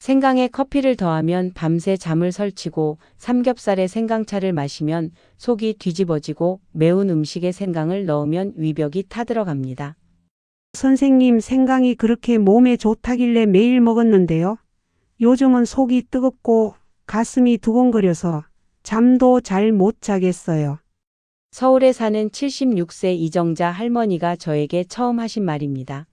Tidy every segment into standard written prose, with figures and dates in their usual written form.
생강에 커피를 더하면 밤새 잠을 설치고 삼겹살에 생강차를 마시면 속이 뒤집어지고 매운 음식에 생강을 넣으면 위벽이 타들어갑니다. 선생님, 생강이 그렇게 몸에 좋다길래 매일 먹었는데요. 요즘은 속이 뜨겁고 가슴이 두근거려서 잠도 잘 못 자겠어요. 서울에 사는 76세 이정자 할머니가 저에게 처음 하신 말입니다.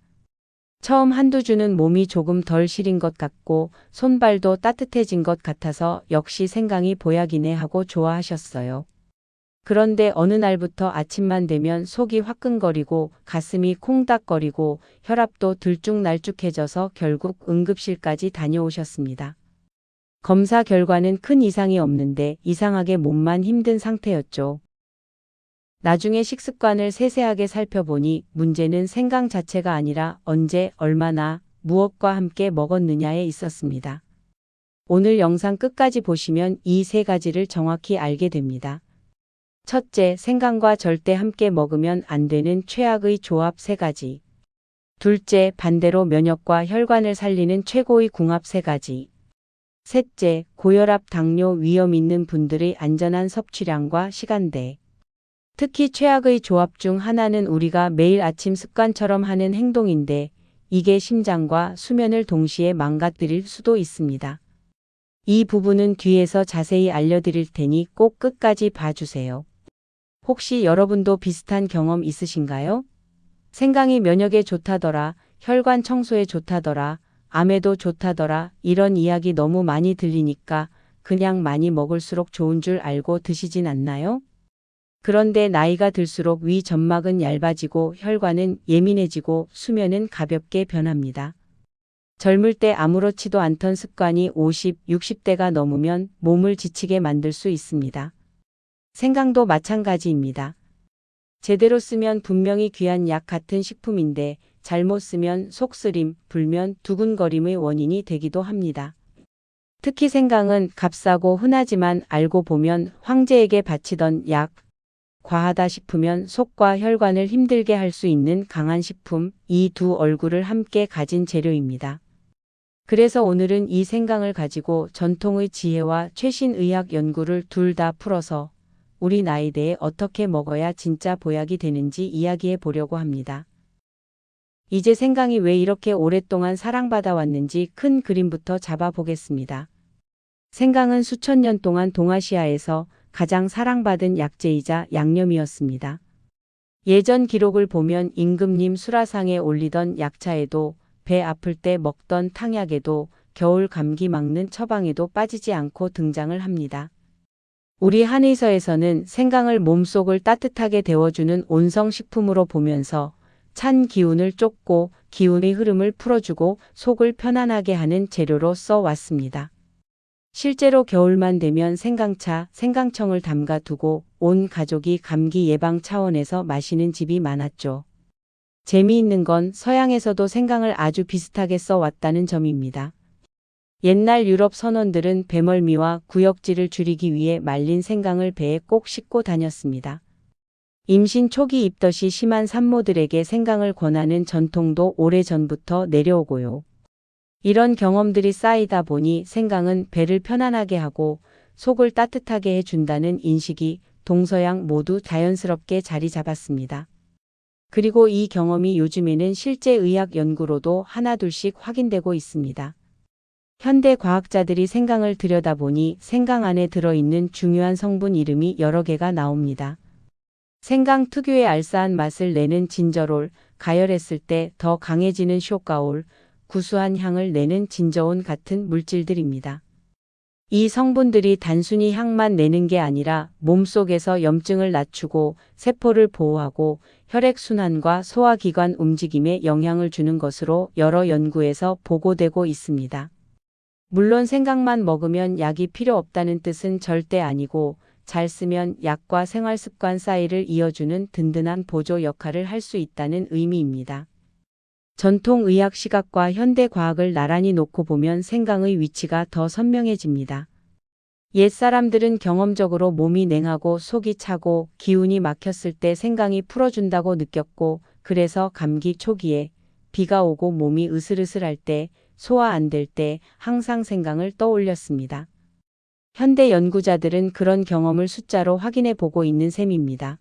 처음 한두 주는 몸이 조금 덜 시린 것 같고 손발도 따뜻해진 것 같아서 역시 생강이 보약이네 하고 좋아하셨어요. 그런데 어느 날부터 아침만 되면 속이 화끈거리고 가슴이 콩닥거리고 혈압도 들쭉날쭉해져서 결국 응급실까지 다녀오셨습니다. 검사 결과는 큰 이상이 없는데 이상하게 몸만 힘든 상태였죠. 나중에 식습관을 세세하게 살펴보니 문제는 생강 자체가 아니라 언제, 얼마나, 무엇과 함께 먹었느냐에 있었습니다. 오늘 영상 끝까지 보시면 이 세 가지를 정확히 알게 됩니다. 첫째, 생강과 절대 함께 먹으면 안 되는 최악의 조합 3가지. 둘째, 반대로 면역과 혈관을 살리는 최고의 궁합 3가지. 셋째, 고혈압, 당뇨 위험 있는 분들의 안전한 섭취량과 시간대. 특히 최악의 조합 중 하나는 우리가 매일 아침 습관처럼 하는 행동인데 이게 심장과 수면을 동시에 망가뜨릴 수도 있습니다. 이 부분은 뒤에서 자세히 알려드릴 테니 꼭 끝까지 봐주세요. 혹시 여러분도 비슷한 경험 있으신가요? 생강이 면역에 좋다더라, 혈관 청소에 좋다더라, 암에도 좋다더라 이런 이야기 너무 많이 들리니까 그냥 많이 먹을수록 좋은 줄 알고 드시진 않나요? 그런데 나이가 들수록 위 점막은 얇아지고 혈관은 예민해지고 수면은 가볍게 변합니다. 젊을 때 아무렇지도 않던 습관이 50, 60대가 넘으면 몸을 지치게 만들 수 있습니다. 생강도 마찬가지입니다. 제대로 쓰면 분명히 귀한 약 같은 식품인데 잘못 쓰면 속쓰림, 불면, 두근거림의 원인이 되기도 합니다. 특히 생강은 값싸고 흔하지만 알고 보면 황제에게 바치던 약, 과하다 싶으면 속과 혈관을 힘들게 할 수 있는 강한 식품, 이 두 얼굴을 함께 가진 재료입니다. 그래서 오늘은 이 생강을 가지고 전통의 지혜와 최신 의학 연구를 둘 다 풀어서 우리 나이대에 어떻게 먹어야 진짜 보약이 되는지 이야기해 보려고 합니다. 이제 생강이 왜 이렇게 오랫동안 사랑받아 왔는지 큰 그림부터 잡아보겠습니다. 생강은 수천 년 동안 동아시아에서 가장 사랑받은 약재이자 양념이었습니다. 예전 기록을 보면 임금님 수라상에 올리던 약차에도 배 아플 때 먹던 탕약에도 겨울 감기 막는 처방에도 빠지지 않고 등장을 합니다. 우리 한의사에서는 생강을 몸속을 따뜻하게 데워주는 온성식품으로 보면서 찬 기운을 쫓고 기운의 흐름을 풀어주고 속을 편안하게 하는 재료로 써왔습니다. 실제로 겨울만 되면 생강차, 생강청을 담가 두고 온 가족이 감기 예방 차원에서 마시는 집이 많았죠. 재미있는 건 서양에서도 생강을 아주 비슷하게 써왔다는 점입니다. 옛날 유럽 선원들은 배멀미와 구역질을 줄이기 위해 말린 생강을 배에 꼭 싣고 다녔습니다. 임신 초기 입덧이 심한 산모들에게 생강을 권하는 전통도 오래전부터 내려오고요. 이런 경험들이 쌓이다 보니 생강은 배를 편안하게 하고 속을 따뜻하게 해준다는 인식이 동서양 모두 자연스럽게 자리 잡았습니다. 그리고 이 경험이 요즘에는 실제 의학 연구로도 하나둘씩 확인되고 있습니다. 현대 과학자들이 생강을 들여다보니 생강 안에 들어있는 중요한 성분 이름이 여러 개가 나옵니다. 생강 특유의 알싸한 맛을 내는 진저롤, 가열했을 때 더 강해지는 쇼가올, 구수한 향을 내는 진저온 같은 물질들입니다. 이 성분들이 단순히 향만 내는 게 아니라 몸속에서 염증을 낮추고 세포를 보호하고 혈액순환과 소화기관 움직임에 영향을 주는 것으로 여러 연구에서 보고되고 있습니다. 물론 생강만 먹으면 약이 필요 없다는 뜻은 절대 아니고 잘 쓰면 약과 생활습관 사이를 이어주는 든든한 보조 역할을 할 수 있다는 의미입니다. 전통 의학 시각과 현대 과학을 나란히 놓고 보면 생강의 위치가 더 선명해집니다. 옛 사람들은 경험적으로 몸이 냉하고 속이 차고 기운이 막혔을 때 생강이 풀어준다고 느꼈고 그래서 감기 초기에 비가 오고 몸이 으슬으슬할 때 소화 안 될 때 항상 생강을 떠올렸습니다. 현대 연구자들은 그런 경험을 숫자로 확인해 보고 있는 셈입니다.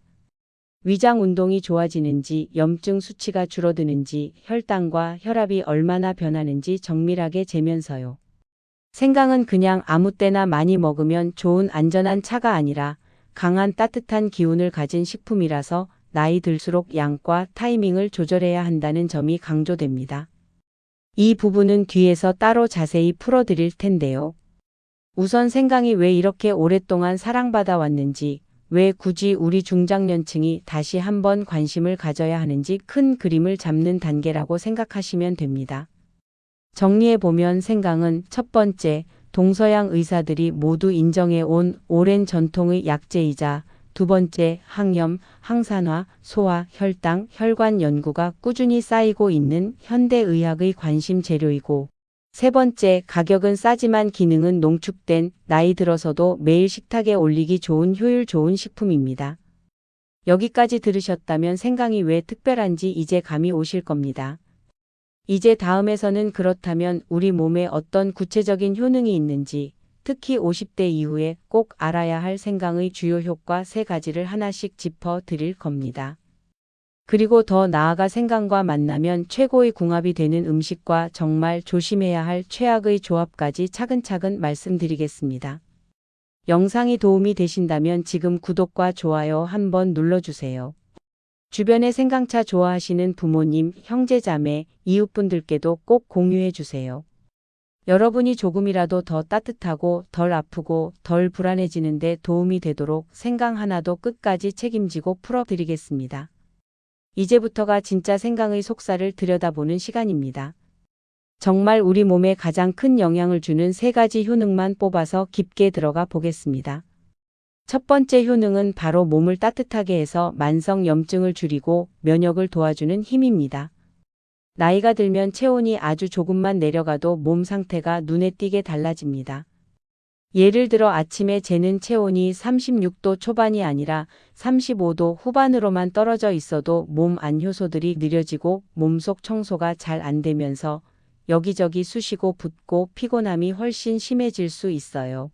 위장 운동이 좋아지는지, 염증 수치가 줄어드는지, 혈당과 혈압이 얼마나 변하는지 정밀하게 재면서요. 생강은 그냥 아무 때나 많이 먹으면 좋은 안전한 차가 아니라 강한 따뜻한 기운을 가진 식품이라서 나이 들수록 양과 타이밍을 조절해야 한다는 점이 강조됩니다. 이 부분은 뒤에서 따로 자세히 풀어드릴 텐데요. 우선 생강이 왜 이렇게 오랫동안 사랑받아 왔는지, 왜 굳이 우리 중장년층이 다시 한번 관심을 가져야 하는지 큰 그림을 잡는 단계라고 생각하시면 됩니다. 정리해보면 생강은 첫 번째, 동서양 의사들이 모두 인정해 온 오랜 전통의 약재이자 두 번째, 항염, 항산화, 소화, 혈당, 혈관 연구가 꾸준히 쌓이고 있는 현대의학의 관심 재료이고 세 번째, 가격은 싸지만 기능은 농축된 나이 들어서도 매일 식탁에 올리기 좋은 효율 좋은 식품입니다. 여기까지 들으셨다면 생강이 왜 특별한지 이제 감이 오실 겁니다. 이제 다음에서는 그렇다면 우리 몸에 어떤 구체적인 효능이 있는지, 특히 50대 이후에 꼭 알아야 할 생강의 주요 효과 3가지를 하나씩 짚어 드릴 겁니다. 그리고 더 나아가 생강과 만나면 최고의 궁합이 되는 음식과 정말 조심해야 할 최악의 조합까지 차근차근 말씀드리겠습니다. 영상이 도움이 되신다면 지금 구독과 좋아요 한번 눌러주세요. 주변에 생강차 좋아하시는 부모님, 형제자매, 이웃분들께도 꼭 공유해주세요. 여러분이 조금이라도 더 따뜻하고 덜 아프고 덜 불안해지는 데 도움이 되도록 생강 하나도 끝까지 책임지고 풀어드리겠습니다. 이제부터가 진짜 생강의 속살을 들여다보는 시간입니다. 정말 우리 몸에 가장 큰 영향을 주는 3가지 효능만 뽑아서 깊게 들어가 보겠습니다. 첫 번째 효능은 바로 몸을 따뜻하게 해서 만성 염증을 줄이고 면역을 도와주는 힘입니다. 나이가 들면 체온이 아주 조금만 내려가도 몸 상태가 눈에 띄게 달라집니다. 예를 들어 아침에 재는 체온이 36도 초반이 아니라 35도 후반으로만 떨어져 있어도 몸 안 효소들이 느려지고 몸속 청소가 잘 안 되면서 여기저기 쑤시고 붓고 피곤함이 훨씬 심해질 수 있어요.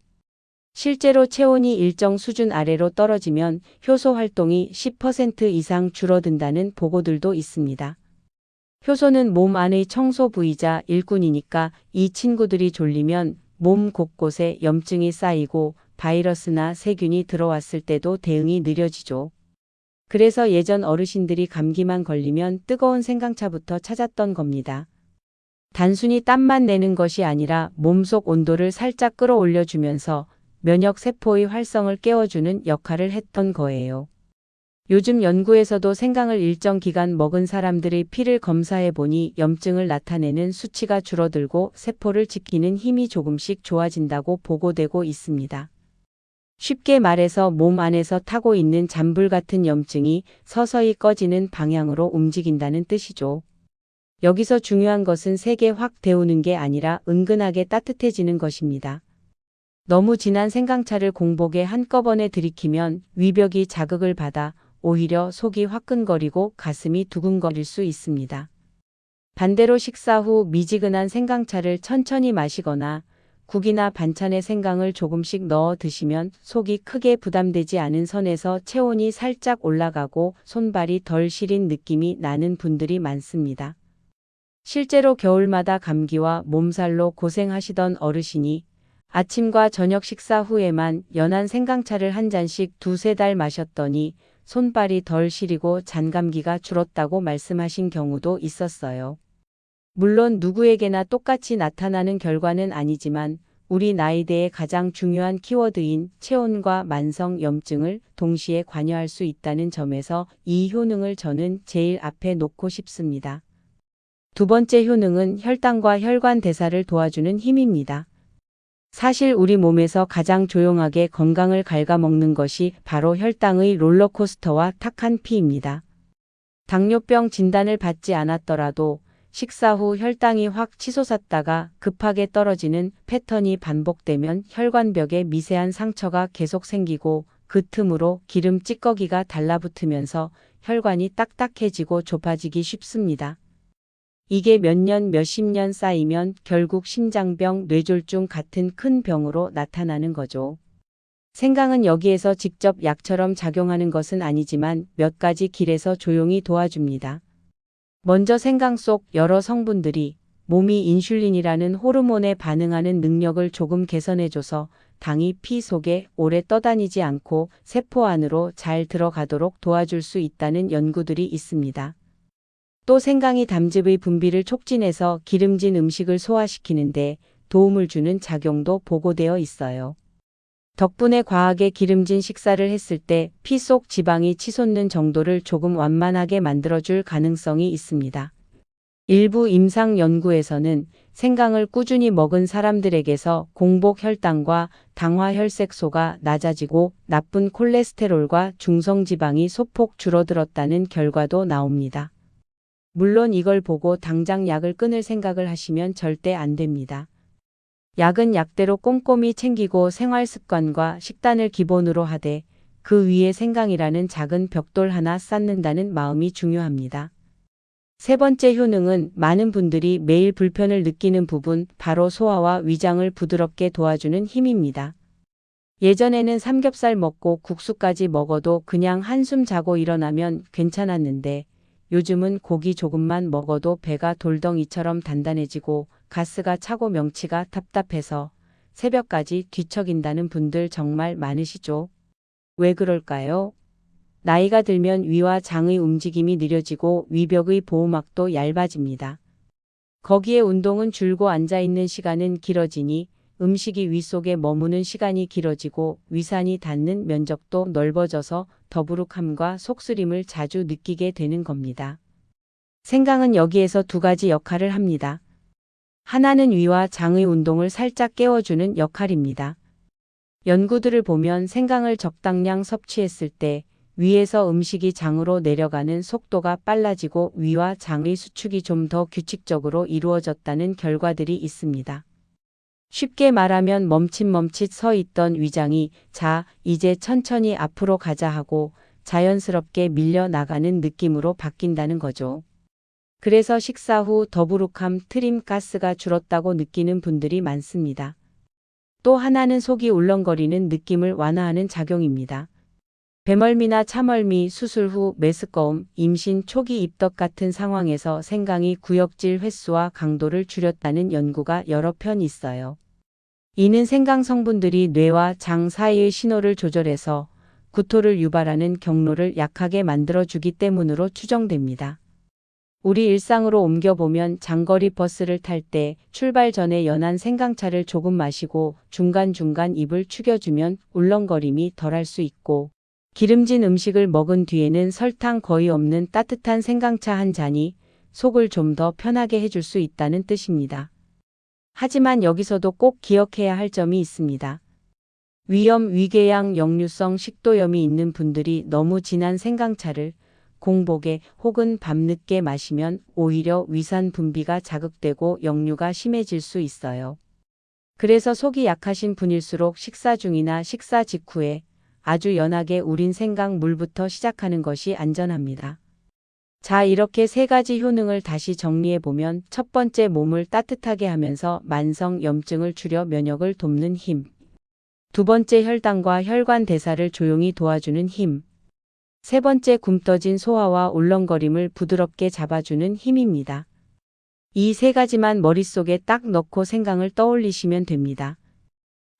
실제로 체온이 일정 수준 아래로 떨어지면 효소 활동이 10% 이상 줄어든다는 보고들도 있습니다. 효소는 몸 안의 청소 부이자 일꾼이니까 이 친구들이 졸리면 몸 곳곳에 염증이 쌓이고 바이러스나 세균이 들어왔을 때도 대응이 느려지죠. 그래서 예전 어르신들이 감기만 걸리면 뜨거운 생강차부터 찾았던 겁니다. 단순히 땀만 내는 것이 아니라 몸속 온도를 살짝 끌어올려주면서 면역 세포의 활성을 깨워주는 역할을 했던 거예요. 요즘 연구에서도 생강을 일정 기간 먹은 사람들의 피를 검사해 보니 염증을 나타내는 수치가 줄어들고 세포를 지키는 힘이 조금씩 좋아진다고 보고되고 있습니다. 쉽게 말해서 몸 안에서 타고 있는 잔불 같은 염증이 서서히 꺼지는 방향으로 움직인다는 뜻이죠. 여기서 중요한 것은 세게 확 데우는 게 아니라 은근하게 따뜻해지는 것입니다. 너무 진한 생강차를 공복에 한꺼번에 들이키면 위벽이 자극을 받아 오히려 속이 화끈거리고 가슴이 두근거릴 수 있습니다. 반대로 식사 후 미지근한 생강차를 천천히 마시거나 국이나 반찬에 생강을 조금씩 넣어 드시면 속이 크게 부담되지 않은 선에서 체온이 살짝 올라가고 손발이 덜 시린 느낌이 나는 분들이 많습니다. 실제로 겨울마다 감기와 몸살로 고생하시던 어르신이 아침과 저녁 식사 후에만 연한 생강차를 한 잔씩 2-3달 마셨더니 손발이 덜 시리고 잔감기가 줄었다고 말씀하신 경우도 있었어요. 물론 누구에게나 똑같이 나타나는 결과는 아니지만 우리 나이대의 가장 중요한 키워드인 체온과 만성 염증을 동시에 관여할 수 있다는 점에서 이 효능을 저는 제일 앞에 놓고 싶습니다. 두 번째 효능은 혈당과 혈관 대사를 도와주는 힘입니다. 사실 우리 몸에서 가장 조용하게 건강을 갉아먹는 것이 바로 혈당의 롤러코스터와 탁한 피입니다. 당뇨병 진단을 받지 않았더라도 식사 후 혈당이 확 치솟았다가 급하게 떨어지는 패턴이 반복되면 혈관벽에 미세한 상처가 계속 생기고 그 틈으로 기름 찌꺼기가 달라붙으면서 혈관이 딱딱해지고 좁아지기 쉽습니다. 이게 몇 년, 몇십 년 쌓이면 결국 심장병, 뇌졸중 같은 큰 병으로 나타나는 거죠. 생강은 여기에서 직접 약처럼 작용하는 것은 아니지만 몇 가지 길에서 조용히 도와줍니다. 먼저 생강 속 여러 성분들이 몸이 인슐린이라는 호르몬에 반응하는 능력을 조금 개선해줘서 당이 피 속에 오래 떠다니지 않고 세포 안으로 잘 들어가도록 도와줄 수 있다는 연구들이 있습니다. 또 생강이 담즙의 분비를 촉진해서 기름진 음식을 소화시키는데 도움을 주는 작용도 보고되어 있어요. 덕분에 과하게 기름진 식사를 했을 때 피 속 지방이 치솟는 정도를 조금 완만하게 만들어줄 가능성이 있습니다. 일부 임상 연구에서는 생강을 꾸준히 먹은 사람들에게서 공복 혈당과 당화 혈색소가 낮아지고 나쁜 콜레스테롤과 중성지방이 소폭 줄어들었다는 결과도 나옵니다. 물론 이걸 보고 당장 약을 끊을 생각을 하시면 절대 안 됩니다. 약은 약대로 꼼꼼히 챙기고 생활습관과 식단을 기본으로 하되 그 위에 생강이라는 작은 벽돌 하나 쌓는다는 마음이 중요합니다. 세 번째 효능은 많은 분들이 매일 불편을 느끼는 부분, 바로 소화와 위장을 부드럽게 도와주는 힘입니다. 예전에는 삼겹살 먹고 국수까지 먹어도 그냥 한숨 자고 일어나면 괜찮았는데 요즘은 고기 조금만 먹어도 배가 돌덩이처럼 단단해지고 가스가 차고 명치가 답답해서 새벽까지 뒤척인다는 분들 정말 많으시죠? 왜 그럴까요? 나이가 들면 위와 장의 움직임이 느려지고 위벽의 보호막도 얇아집니다. 거기에 운동은 줄고 앉아있는 시간은 길어지니 음식이 위 속에 머무는 시간이 길어지고 위산이 닿는 면적도 넓어져서 더부룩함과 속쓰림을 자주 느끼게 되는 겁니다. 생강은 여기에서 두 가지 역할을 합니다. 하나는 위와 장의 운동을 살짝 깨워주는 역할입니다. 연구들을 보면 생강을 적당량 섭취했을 때 위에서 음식이 장으로 내려가는 속도가 빨라지고 위와 장의 수축이 좀 더 규칙적으로 이루어졌다는 결과들이 있습니다. 쉽게 말하면 멈칫멈칫 서 있던 위장이 자, 이제 천천히 앞으로 가자 하고 자연스럽게 밀려나가는 느낌으로 바뀐다는 거죠. 그래서 식사 후 더부룩함, 트림, 가스가 줄었다고 느끼는 분들이 많습니다. 또 하나는 속이 울렁거리는 느낌을 완화하는 작용입니다. 배멀미나 차멀미, 수술 후 메스꺼움, 임신 초기 입덧 같은 상황에서 생강이 구역질 횟수와 강도를 줄였다는 연구가 여러 편 있어요. 이는 생강 성분들이 뇌와 장 사이의 신호를 조절해서 구토를 유발하는 경로를 약하게 만들어주기 때문으로 추정됩니다. 우리 일상으로 옮겨보면 장거리 버스를 탈 때 출발 전에 연한 생강차를 조금 마시고 중간중간 입을 축여주면 울렁거림이 덜할 수 있고 기름진 음식을 먹은 뒤에는 설탕 거의 없는 따뜻한 생강차 한 잔이 속을 좀 더 편하게 해줄 수 있다는 뜻입니다. 하지만 여기서도 꼭 기억해야 할 점이 있습니다. 위염, 위궤양, 역류성 식도염이 있는 분들이 너무 진한 생강차를 공복에 혹은 밤늦게 마시면 오히려 위산 분비가 자극되고 역류가 심해질 수 있어요. 그래서 속이 약하신 분일수록 식사 중이나 식사 직후에 아주 연하게 우린 생강 물부터 시작하는 것이 안전합니다. 자, 이렇게 세 가지 효능을 다시 정리해보면 첫 번째, 몸을 따뜻하게 하면서 만성 염증을 줄여 면역을 돕는 힘. 두 번째, 혈당과 혈관 대사를 조용히 도와주는 힘. 세 번째, 굼떠진 소화와 울렁거림을 부드럽게 잡아주는 힘입니다. 이 세 가지만 머릿속에 딱 넣고 생강을 떠올리시면 됩니다.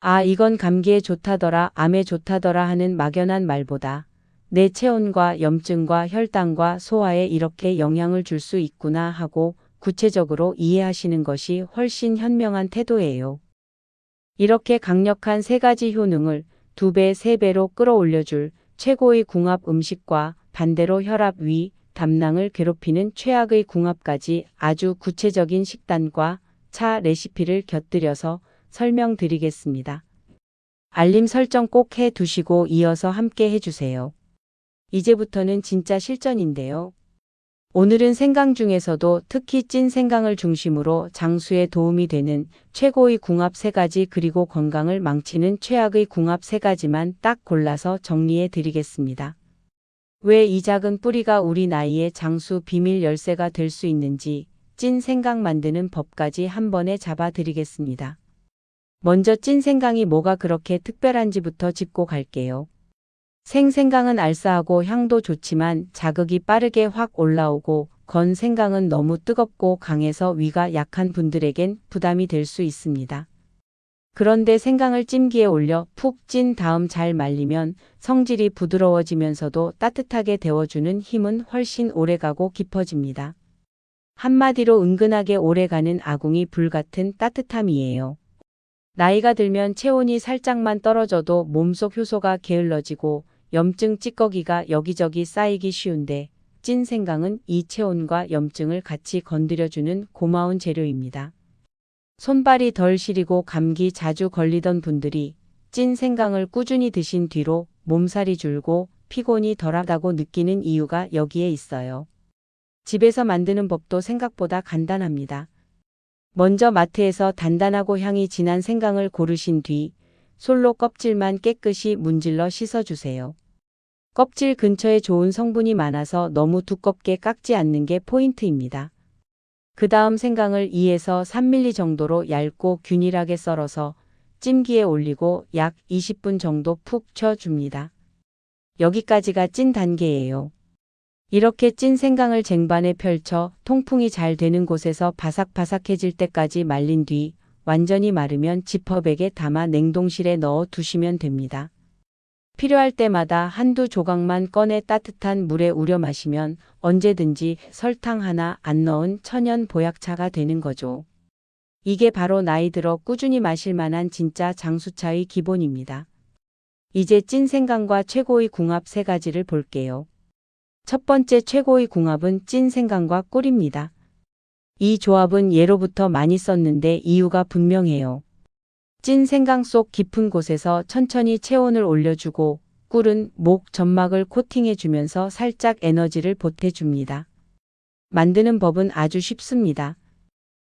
아, 이건 감기에 좋다더라, 암에 좋다더라 하는 막연한 말보다 내 체온과 염증과 혈당과 소화에 이렇게 영향을 줄 수 있구나 하고 구체적으로 이해하시는 것이 훨씬 현명한 태도예요. 이렇게 강력한 세 가지 효능을 2배, 3배로 끌어올려줄 최고의 궁합 음식과 반대로 혈압, 위, 담낭을 괴롭히는 최악의 궁합까지 아주 구체적인 식단과 차 레시피를 곁들여서 설명드리겠습니다. 알림 설정 꼭 해두시고 이어서 함께 해주세요. 이제부터는 진짜 실전인데요. 오늘은 생강 중에서도 특히 찐 생강을 중심으로 장수에 도움이 되는 최고의 궁합 3가지 그리고 건강을 망치는 최악의 궁합 3가지만 딱 골라서 정리해 드리겠습니다. 왜 이 작은 뿌리가 우리 나이의 장수 비밀 열쇠가 될 수 있는지 찐 생강 만드는 법까지 한 번에 잡아드리겠습니다. 먼저 찐 생강이 뭐가 그렇게 특별한지부터 짚고 갈게요. 생생강은 알싸하고 향도 좋지만 자극이 빠르게 확 올라오고 건 생강은 너무 뜨겁고 강해서 위가 약한 분들에겐 부담이 될 수 있습니다. 그런데 생강을 찜기에 올려 푹 찐 다음 잘 말리면 성질이 부드러워지면서도 따뜻하게 데워주는 힘은 훨씬 오래가고 깊어집니다. 한마디로 은근하게 오래가는 아궁이 불 같은 따뜻함이에요. 나이가 들면 체온이 살짝만 떨어져도 몸속 효소가 게을러지고 염증 찌꺼기가 여기저기 쌓이기 쉬운데 찐 생강은 이 체온과 염증을 같이 건드려주는 고마운 재료입니다. 손발이 덜 시리고 감기 자주 걸리던 분들이 찐 생강을 꾸준히 드신 뒤로 몸살이 줄고 피곤이 덜하다고 느끼는 이유가 여기에 있어요. 집에서 만드는 법도 생각보다 간단합니다. 먼저 마트에서 단단하고 향이 진한 생강을 고르신 뒤 솔로 껍질만 깨끗이 문질러 씻어주세요. 껍질 근처에 좋은 성분이 많아서 너무 두껍게 깎지 않는 게 포인트입니다. 그 다음 생강을 2에서 3mm 정도로 얇고 균일하게 썰어서 찜기에 올리고 약 20분 정도 푹 쪄줍니다. 여기까지가 찐 단계예요. 이렇게 찐 생강을 쟁반에 펼쳐 통풍이 잘 되는 곳에서 바삭바삭해질 때까지 말린 뒤 완전히 마르면 지퍼백에 담아 냉동실에 넣어 두시면 됩니다. 필요할 때마다 한두 조각만 꺼내 따뜻한 물에 우려 마시면 언제든지 설탕 하나 안 넣은 천연 보약차가 되는 거죠. 이게 바로 나이 들어 꾸준히 마실 만한 진짜 장수차의 기본입니다. 이제 찐 생강과 최고의 궁합 3가지를 볼게요. 첫 번째 최고의 궁합은 찐 생강과 꿀입니다. 이 조합은 예로부터 많이 썼는데 이유가 분명해요. 찐 생강 속 깊은 곳에서 천천히 체온을 올려주고 꿀은 목 점막을 코팅해주면서 살짝 에너지를 보태줍니다. 만드는 법은 아주 쉽습니다.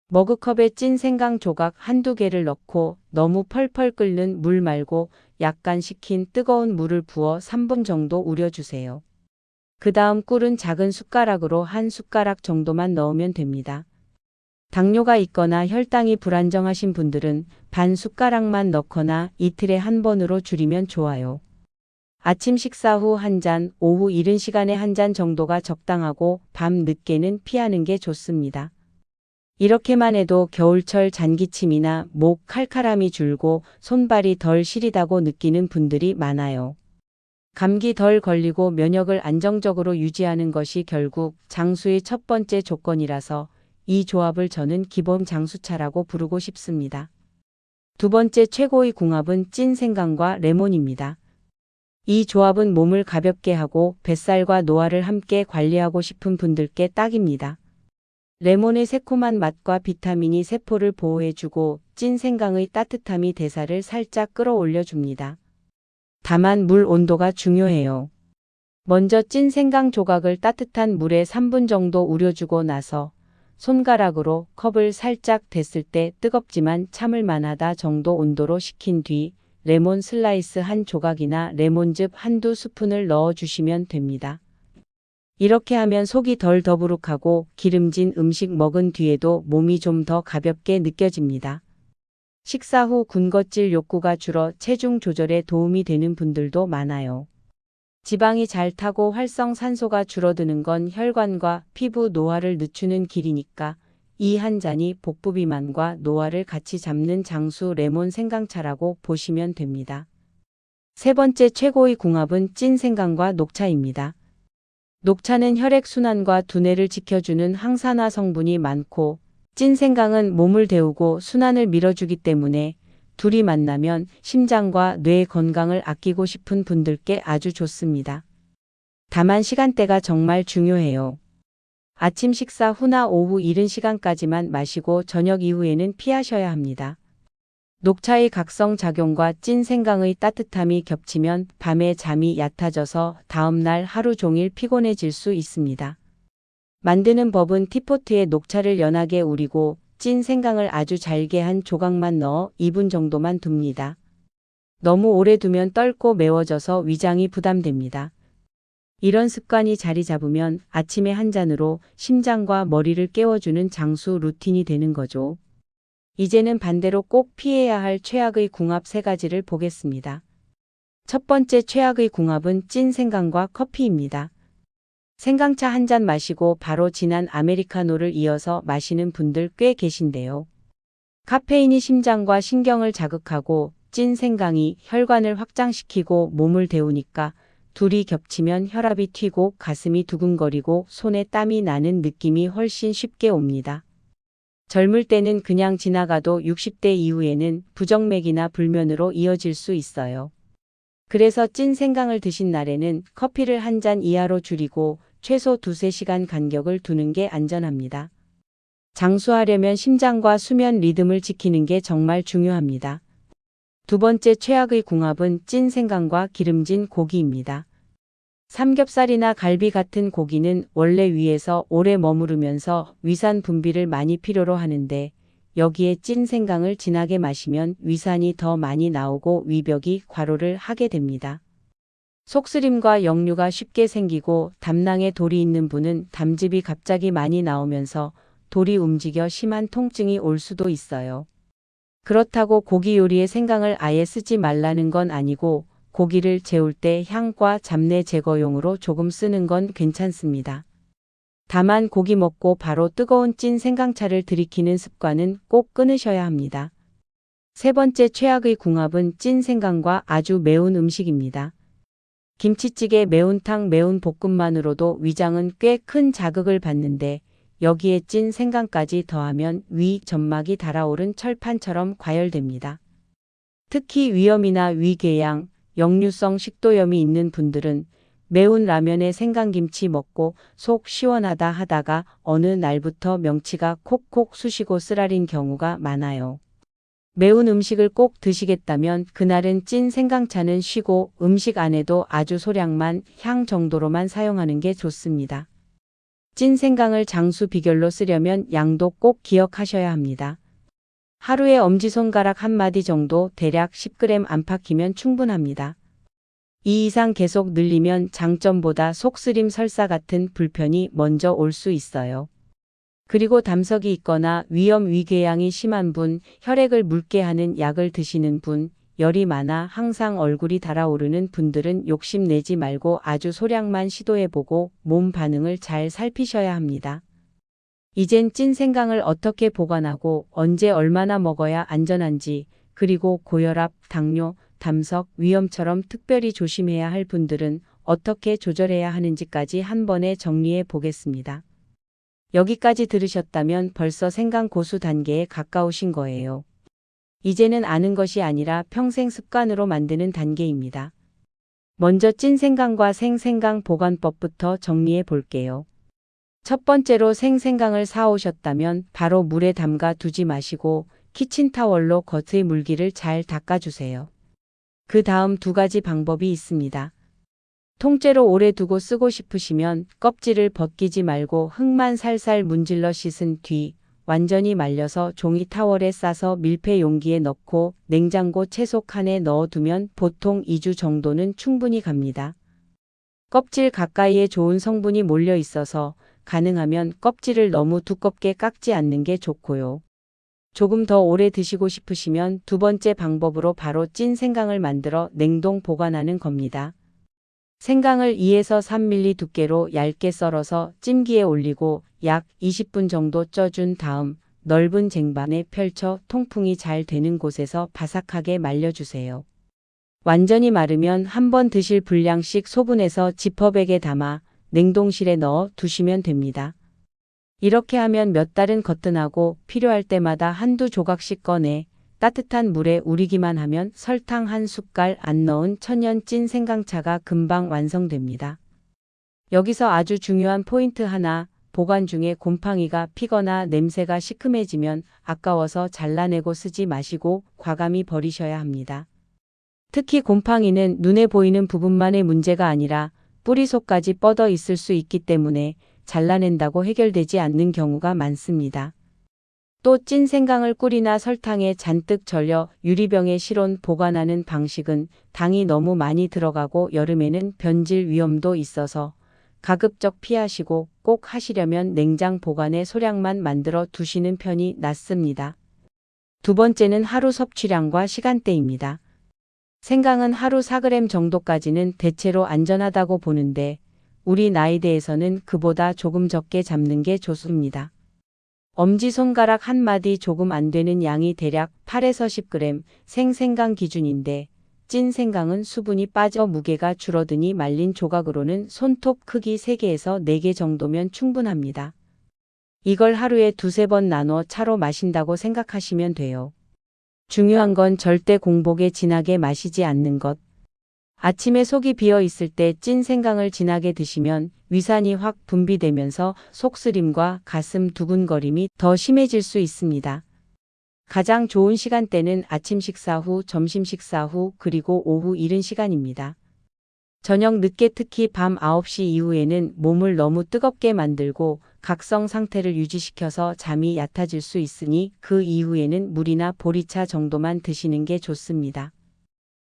머그컵에 찐 생강 조각 한두 개를 넣고 너무 펄펄 끓는 물 말고 약간 식힌 뜨거운 물을 부어 3분 정도 우려주세요. 그 다음 꿀은 작은 숟가락으로 한 숟가락 정도만 넣으면 됩니다. 당뇨가 있거나 혈당이 불안정하신 분들은 반 숟가락만 넣거나 이틀에 한 번으로 줄이면 좋아요. 아침 식사 후 한 잔, 오후 이른 시간에 한 잔 정도가 적당하고 밤 늦게는 피하는 게 좋습니다. 이렇게만 해도 겨울철 잔기침이나 목 칼칼함이 줄고 손발이 덜 시리다고 느끼는 분들이 많아요. 감기 덜 걸리고 면역을 안정적으로 유지하는 것이 결국 장수의 첫 번째 조건이라서 이 조합을 저는 기본 장수차라고 부르고 싶습니다. 두 번째 최고의 궁합은 찐 생강과 레몬입니다. 이 조합은 몸을 가볍게 하고 뱃살과 노화를 함께 관리하고 싶은 분들께 딱입니다. 레몬의 새콤한 맛과 비타민이 세포를 보호해주고 찐 생강의 따뜻함이 대사를 살짝 끌어올려줍니다. 다만 물 온도가 중요해요. 먼저 찐 생강 조각을 따뜻한 물에 3분 정도 우려주고 나서 손가락으로 컵을 살짝 댔을 때 뜨겁지만 참을 만하다 정도 온도로 식힌 뒤 레몬 슬라이스 한 조각이나 레몬즙 한두 스푼을 넣어주시면 됩니다. 이렇게 하면 속이 덜 더부룩하고 기름진 음식 먹은 뒤에도 몸이 좀 더 가볍게 느껴집니다. 식사 후 군것질 욕구가 줄어 체중 조절에 도움이 되는 분들도 많아요. 지방이 잘 타고 활성산소가 줄어드는 건 혈관과 피부 노화를 늦추는 길이니까 이 한 잔이 복부 비만과 노화를 같이 잡는 장수 레몬 생강차라고 보시면 됩니다. 세 번째 최고의 궁합은 찐 생강과 녹차입니다. 녹차는 혈액순환과 두뇌를 지켜주는 항산화 성분이 많고 찐 생강은 몸을 데우고 순환을 밀어주기 때문에 둘이 만나면 심장과 뇌 건강을 아끼고 싶은 분들께 아주 좋습니다. 다만 시간대가 정말 중요해요. 아침 식사 후나 오후 이른 시간까지만 마시고 저녁 이후에는 피하셔야 합니다. 녹차의 각성 작용과 찐 생강의 따뜻함이 겹치면 밤에 잠이 얕아져서 다음날 하루 종일 피곤해질 수 있습니다. 만드는 법은 티포트에 녹차를 연하게 우리고 찐 생강을 아주 잘게 한 조각만 넣어 2분 정도만 둡니다. 너무 오래 두면 떫고 매워져서 위장이 부담됩니다. 이런 습관이 자리 잡으면 아침에 한 잔으로 심장과 머리를 깨워주는 장수 루틴이 되는 거죠. 이제는 반대로 꼭 피해야 할 최악의 궁합 3가지를 보겠습니다. 첫 번째 최악의 궁합은 찐 생강과 커피입니다. 생강차 한 잔 마시고 바로 진한 아메리카노를 이어서 마시는 분들 꽤 계신데요. 카페인이 심장과 신경을 자극하고 찐 생강이 혈관을 확장시키고 몸을 데우니까 둘이 겹치면 혈압이 튀고 가슴이 두근거리고 손에 땀이 나는 느낌이 훨씬 쉽게 옵니다. 젊을 때는 그냥 지나가도 60대 이후에는 부정맥이나 불면으로 이어질 수 있어요. 그래서 찐 생강을 드신 날에는 커피를 한 잔 이하로 줄이고 최소 2~3시간 간격을 두는 게 안전합니다. 장수하려면 심장과 수면 리듬을 지키는 게 정말 중요합니다. 두 번째 최악의 궁합은 찐 생강과 기름진 고기입니다. 삼겹살이나 갈비 같은 고기는 원래 위에서 오래 머무르면서 위산 분비를 많이 필요로 하는데 여기에 찐 생강을 진하게 마시면 위산이 더 많이 나오고 위벽이 과로를 하게 됩니다. 속쓰림과 역류가 쉽게 생기고 담낭에 돌이 있는 분은 담즙이 갑자기 많이 나오면서 돌이 움직여 심한 통증이 올 수도 있어요. 그렇다고 고기 요리에 생강을 아예 쓰지 말라는 건 아니고 고기를 재울 때 향과 잡내 제거용으로 조금 쓰는 건 괜찮습니다. 다만 고기 먹고 바로 뜨거운 찐 생강차를 들이키는 습관은 꼭 끊으셔야 합니다. 세 번째 최악의 궁합은 찐 생강과 아주 매운 음식입니다. 김치찌개, 매운탕, 매운 볶음만으로도 위장은 꽤 큰 자극을 받는데 여기에 찐 생강까지 더하면 위 점막이 달아오른 철판처럼 과열됩니다. 특히 위염이나 위궤양, 역류성 식도염이 있는 분들은 매운 라면에 생강김치 먹고 속 시원하다 하다가 어느 날부터 명치가 콕콕 쑤시고 쓰라린 경우가 많아요. 매운 음식을 꼭 드시겠다면 그날은 찐 생강차는 쉬고 음식 안에도 아주 소량만 향 정도로만 사용하는 게 좋습니다. 찐 생강을 장수 비결로 쓰려면 양도 꼭 기억하셔야 합니다. 하루에 엄지손가락 한 마디 정도 대략 10g 안팎이면 충분합니다. 이 이상 계속 늘리면 장점보다 속쓰림 설사 같은 불편이 먼저 올 수 있어요. 그리고 담석이 있거나 위염 위궤양이 심한 분, 혈액을 묽게 하는 약을 드시는 분, 열이 많아 항상 얼굴이 달아오르는 분들은 욕심내지 말고 아주 소량만 시도해보고 몸 반응을 잘 살피셔야 합니다. 이젠 찐 생강을 어떻게 보관하고 언제 얼마나 먹어야 안전한지, 그리고 고혈압, 당뇨, 담석, 위염처럼 특별히 조심해야 할 분들은 어떻게 조절해야 하는지까지 한 번에 정리해 보겠습니다. 여기까지 들으셨다면 벌써 생강 고수 단계에 가까우신 거예요. 이제는 아는 것이 아니라 평생 습관으로 만드는 단계입니다. 먼저 찐 생강과 생생강 보관법부터 정리해 볼게요. 첫 번째로 생생강을 사오셨다면 바로 물에 담가 두지 마시고 키친타월로 겉의 물기를 잘 닦아주세요. 그 다음 2가지 방법이 있습니다. 통째로 오래 두고 쓰고 싶으시면 껍질을 벗기지 말고 흙만 살살 문질러 씻은 뒤 완전히 말려서 종이 타월에 싸서 밀폐 용기에 넣고 냉장고 채소 칸에 넣어두면 보통 2주 정도는 충분히 갑니다. 껍질 가까이에 좋은 성분이 몰려 있어서 가능하면 껍질을 너무 두껍게 깎지 않는 게 좋고요. 조금 더 오래 드시고 싶으시면 2번째 방법으로 바로 찐 생강을 만들어 냉동 보관하는 겁니다. 생강을 2에서 3mm 두께로 얇게 썰어서 찜기에 올리고 약 20분 정도 쪄준 다음 넓은 쟁반에 펼쳐 통풍이 잘 되는 곳에서 바삭하게 말려주세요. 완전히 마르면 한번 드실 분량씩 소분해서 지퍼백에 담아 냉동실에 넣어 두시면 됩니다. 이렇게 하면 몇 달은 거뜬하고 필요할 때마다 한두 조각씩 꺼내 따뜻한 물에 우리기만 하면 설탕 한 숟갈 안 넣은 천연 찐 생강차가 금방 완성됩니다. 여기서 아주 중요한 포인트 하나, 보관 중에 곰팡이가 피거나 냄새가 시큼해지면 아까워서 잘라내고 쓰지 마시고 과감히 버리셔야 합니다. 특히 곰팡이는 눈에 보이는 부분만의 문제가 아니라 뿌리 속까지 뻗어 있을 수 있기 때문에 잘라낸다고 해결되지 않는 경우가 많습니다. 또 찐 생강을 꿀이나 설탕에 잔뜩 절여 유리병에 실온 보관하는 방식은 당이 너무 많이 들어가고 여름에는 변질 위험도 있어서 가급적 피하시고 꼭 하시려면 냉장 보관에 소량만 만들어 두시는 편이 낫습니다. 두 번째는 하루 섭취량과 시간대입니다. 생강은 하루 4g 정도까지는 대체로 안전하다고 보는데 우리 나이대에서는 그보다 조금 적게 잡는 게 좋습니다. 엄지손가락 한 마디 조금 안 되는 양이 대략 8에서 10g 생생강 기준인데 찐 생강은 수분이 빠져 무게가 줄어드니 말린 조각으로는 손톱 크기 3개에서 4개 정도면 충분합니다. 이걸 하루에 2~3번 나눠 차로 마신다고 생각하시면 돼요. 중요한 건 절대 공복에 진하게 마시지 않는 것. 아침에 속이 비어 있을 때 찐 생강을 진하게 드시면 위산이 확 분비되면서 속쓰림과 가슴 두근거림이 더 심해질 수 있습니다. 가장 좋은 시간대는 아침 식사 후, 점심 식사 후, 그리고 오후 이른 시간입니다. 저녁 늦게 특히 밤 9시 이후에는 몸을 너무 뜨겁게 만들고 각성 상태를 유지시켜서 잠이 얕아질 수 있으니 그 이후에는 물이나 보리차 정도만 드시는 게 좋습니다.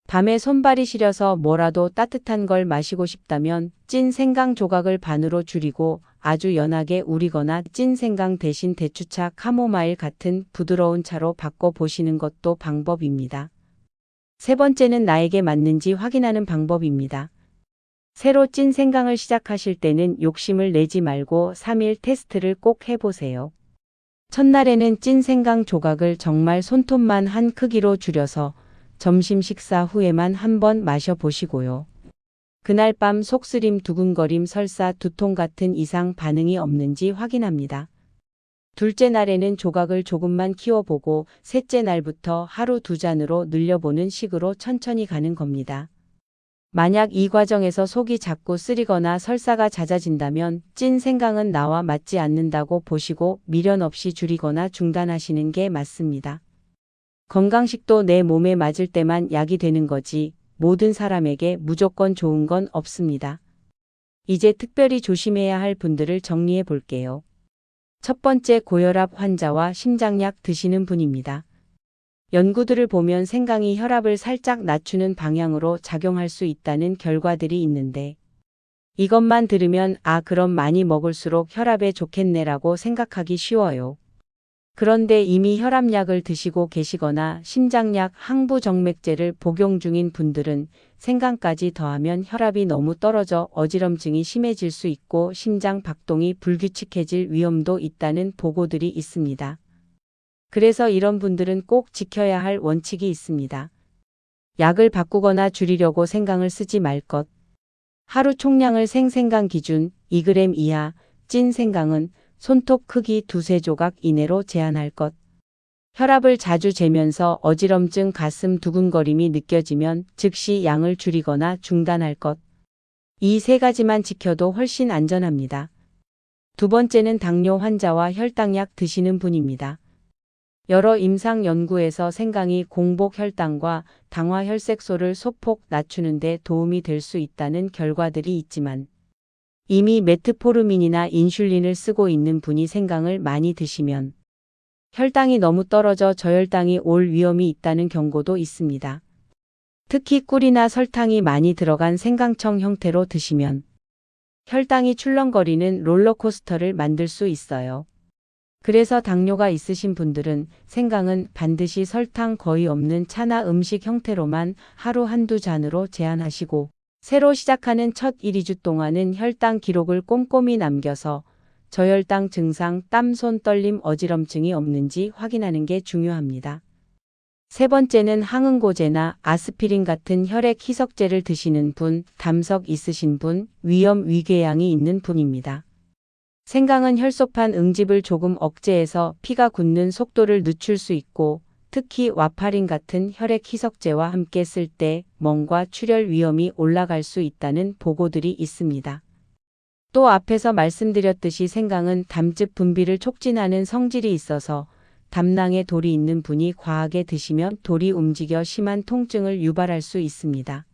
밤에 손발이 시려서 뭐라도 따뜻한 걸 마시고 싶다면 찐 생강 조각을 반으로 줄이고 아주 연하게 우리거나 찐 생강 대신 대추차, 카모마일 같은 부드러운 차로 바꿔보시는 것도 방법입니다. 세 번째는 나에게 맞는지 확인하는 방법입니다. 새로 찐 생강을 시작하실 때는 욕심을 내지 말고 3일 테스트를 꼭 해보세요. 첫날에는 찐 생강 조각을 정말 손톱만 한 크기로 줄여서 점심 식사 후에만 한번 마셔보시고요. 그날 밤 속쓰림, 두근거림, 설사, 두통 같은 이상 반응이 없는지 확인합니다. 둘째 날에는 조각을 조금만 키워보고 셋째 날부터 하루 2잔으로 늘려보는 식으로 천천히 가는 겁니다. 만약 이 과정에서 속이 자꾸 쓰리거나 설사가 잦아진다면 찐 생강은 나와 맞지 않는다고 보시고 미련 없이 줄이거나 중단하시는 게 맞습니다. 건강식도 내 몸에 맞을 때만 약이 되는 거지 모든 사람에게 무조건 좋은 건 없습니다. 이제 특별히 조심해야 할 분들을 정리해 볼게요. 첫 번째, 고혈압 환자와 심장약 드시는 분입니다. 연구들을 보면 생강이 혈압을 살짝 낮추는 방향으로 작용할 수 있다는 결과들이 있는데 이것만 들으면 그럼 많이 먹을수록 혈압에 좋겠네라고 생각하기 쉬워요. 그런데 이미 혈압약을 드시고 계시거나 심장약, 항부정맥제를 복용 중인 분들은 생강까지 더하면 혈압이 너무 떨어져 어지럼증이 심해질 수 있고 심장 박동이 불규칙해질 위험도 있다는 보고들이 있습니다. 그래서 이런 분들은 꼭 지켜야 할 원칙이 있습니다. 약을 바꾸거나 줄이려고 생강을 쓰지 말 것. 하루 총량을 생생강 기준 2g 이하, 찐 생강은 손톱 크기 2~3조각 이내로 제한할 것. 혈압을 자주 재면서 어지럼증, 가슴 두근거림이 느껴지면 즉시 양을 줄이거나 중단할 것. 이 3가지만 지켜도 훨씬 안전합니다. 두 번째는 당뇨 환자와 혈당약 드시는 분입니다. 여러 임상 연구에서 생강이 공복 혈당과 당화 혈색소를 소폭 낮추는 데 도움이 될 수 있다는 결과들이 있지만 이미 메트포르민이나 인슐린을 쓰고 있는 분이 생강을 많이 드시면 혈당이 너무 떨어져 저혈당이 올 위험이 있다는 경고도 있습니다. 특히 꿀이나 설탕이 많이 들어간 생강청 형태로 드시면 혈당이 출렁거리는 롤러코스터를 만들 수 있어요. 그래서 당뇨가 있으신 분들은 생강은 반드시 설탕 거의 없는 차나 음식 형태로만 하루 1~2잔으로 제한하시고 새로 시작하는 첫 1~2주 동안은 혈당 기록을 꼼꼼히 남겨서 저혈당 증상, 땀, 손 떨림, 어지럼증이 없는지 확인하는 게 중요합니다. 세 번째는 항응고제나 아스피린 같은 혈액 희석제를 드시는 분, 담석 있으신 분, 위염, 위궤양이 있는 분입니다. 생강은 혈소판 응집을 조금 억제해서 피가 굳는 속도를 늦출 수 있고 특히 와파린 같은 혈액 희석제와 함께 쓸 때 멍과 출혈 위험이 올라갈 수 있다는 보고들이 있습니다. 또 앞에서 말씀드렸듯이 생강은 담즙 분비를 촉진하는 성질이 있어서 담낭에 돌이 있는 분이 과하게 드시면 돌이 움직여 심한 통증을 유발할 수 있습니다.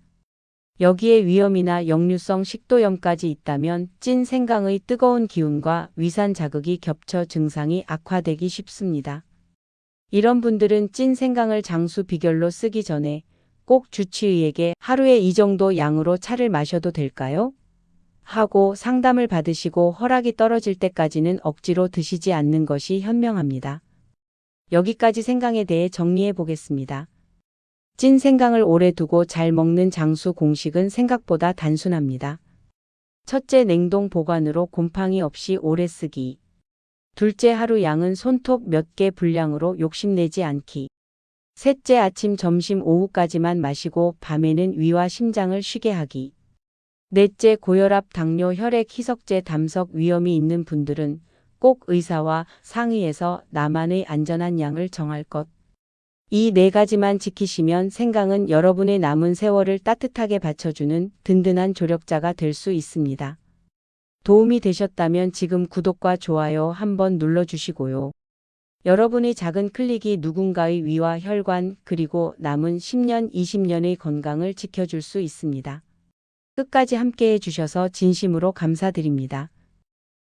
여기에 위염이나 역류성 식도염까지 있다면 찐 생강의 뜨거운 기운과 위산 자극이 겹쳐 증상이 악화되기 쉽습니다. 이런 분들은 찐 생강을 장수 비결로 쓰기 전에 꼭 주치의에게 하루에 이 정도 양으로 차를 마셔도 될까요? 하고 상담을 받으시고 허락이 떨어질 때까지는 억지로 드시지 않는 것이 현명합니다. 여기까지 생강에 대해 정리해 보겠습니다. 찐 생강을 오래 두고 잘 먹는 장수 공식은 생각보다 단순합니다. 첫째, 냉동 보관으로 곰팡이 없이 오래 쓰기. 둘째, 하루 양은 손톱 몇 개 분량으로 욕심내지 않기. 셋째, 아침, 점심, 오후까지만 마시고 밤에는 위와 심장을 쉬게 하기. 넷째, 고혈압, 당뇨, 혈액, 희석제, 담석 위험이 있는 분들은 꼭 의사와 상의해서 나만의 안전한 양을 정할 것. 이 네 가지만 지키시면 생강은 여러분의 남은 세월을 따뜻하게 받쳐주는 든든한 조력자가 될 수 있습니다. 도움이 되셨다면 지금 구독과 좋아요 한번 눌러주시고요. 여러분의 작은 클릭이 누군가의 위와 혈관 그리고 남은 10년, 20년의 건강을 지켜줄 수 있습니다. 끝까지 함께 해주셔서 진심으로 감사드립니다.